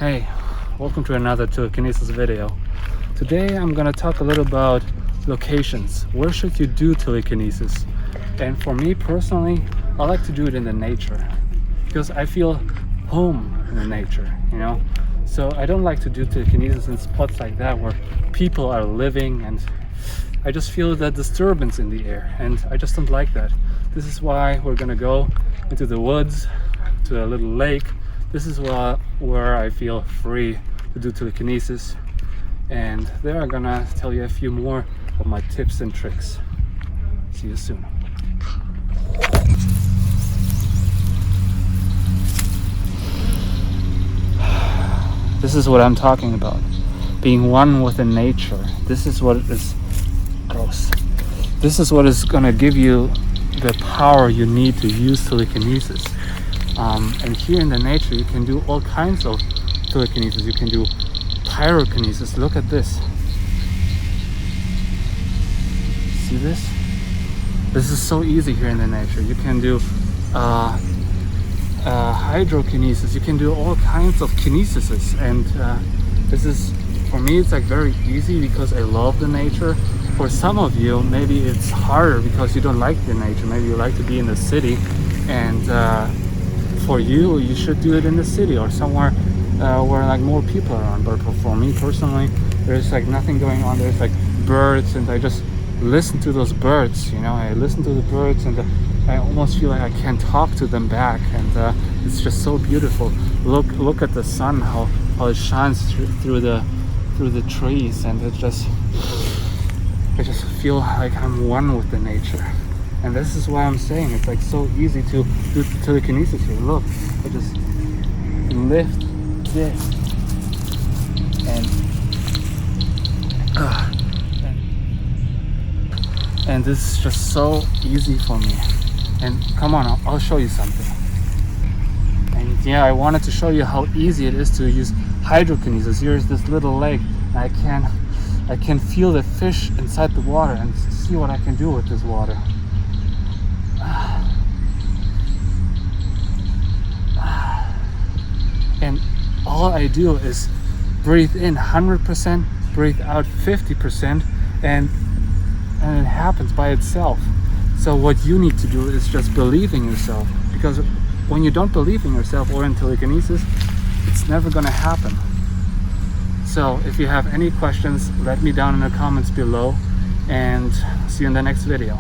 Hey, welcome to another Telekinesis video. Today I'm gonna talk a little about locations. Where should you do telekinesis? And for me personally, I like to do it in the nature because I feel home in the nature, you know? So I don't like to do telekinesis in spots like that where people are living, and I just feel that disturbance in the air, and I just don't like that. This is why we're gonna go into the woods, to a little lake. This is where I feel free to do telekinesis, and there I'm gonna tell you a few more of my tips and tricks. See you soon. This is what I'm talking about. Being one with the nature. This is what is gross. This is what is gonna give you the power you need to use telekinesis. And here in the nature you can do all kinds of telekinesis. You can do pyrokinesis. Look at this. See this? This is so easy here in the nature. You can do hydrokinesis. You can do all kinds of kinesises, and this is, for me, it's like very easy because I love the nature. For some of you, maybe it's harder because you don't like the nature. Maybe you like to be in the city, and for you, you should do it in the city or somewhere where like more people are around. But for me personally, there's like nothing going on. There's like birds, and I just listen to those birds, you know. I listen to the birds, and I almost feel like I can talk to them back, and it's just so beautiful. Look at the sun, how it shines through the trees, and I just feel like I'm one with the nature. And this is why I'm saying it's like so easy to do telekinesis here. Look, I just lift this, and this is just so easy for me. And come on, I'll show you something. And yeah, I wanted to show you how easy it is to use hydrokinesis. Here's this little lake, and I can feel the fish inside the water and see what I can do with this water. And all I do is breathe in 100%, breathe out 50%, and it happens by itself. So what you need to do is just believe in yourself, because when you don't believe in yourself or in telekinesis, it's never gonna happen. So if you have any questions, let me down in the comments below, and see you in the next video.